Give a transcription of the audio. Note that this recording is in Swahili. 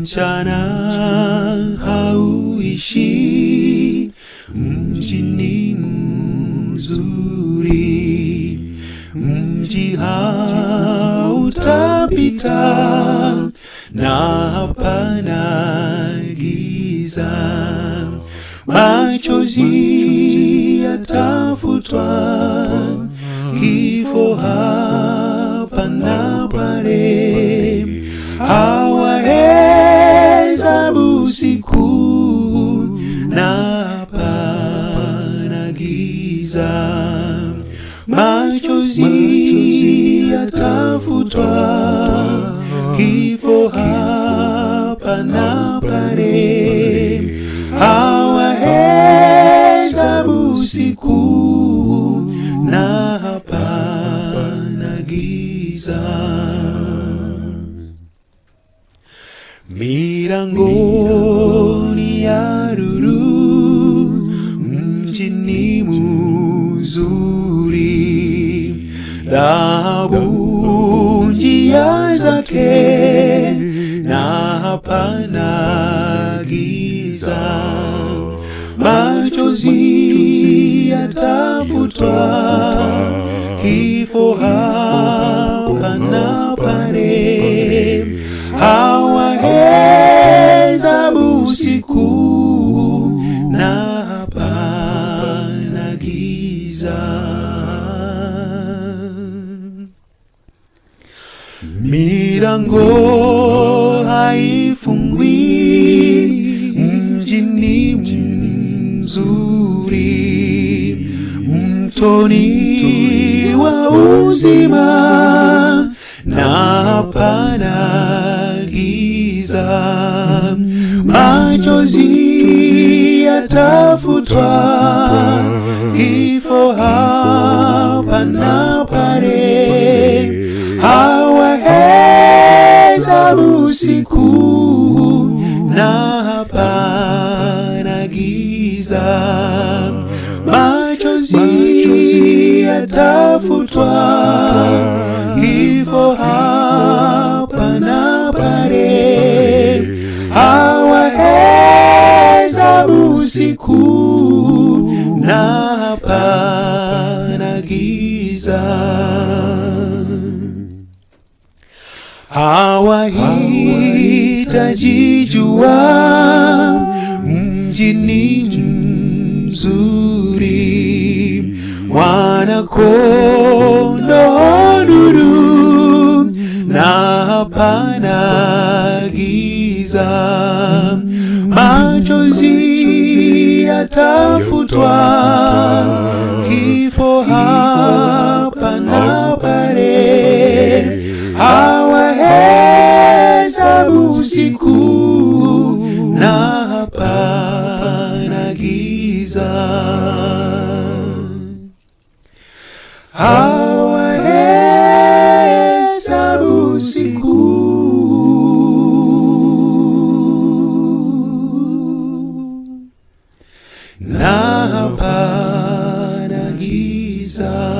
mchana hauishi, mji ni mzuri, mji hautapita na hapana giza. Machozi yatafutwa, kifo hapana pale, hawahesabu siku na hapana giza. Machozi yatafutwa, kifo hapana pale, hawahesabu siku na hapana giza. Milangoni ya lulu, mji ni mzuri, dhahabu njia zake na hapana giza. Machozi yatafutwa, kifo hapana pale, hawahesabu siku na hapana giza. Milango haifungwi, mji ni mzuri, mtoni wa uzima na hapana giza. Machozi yatafutwa, kifo hapana pale, hawahesabu siku na hapana giza. Machozi yatafutwa, kifo hapana pale, hawahesabu siku na hapana giza. Hawahitaji jua, mji ni mzuri, Mwana-Kondoo nuru na hapana giza. Machozi yatafutwa, kifo hapana pale, hawahesabu siku na hapana giza. Hawahesabu siku na hapana giza.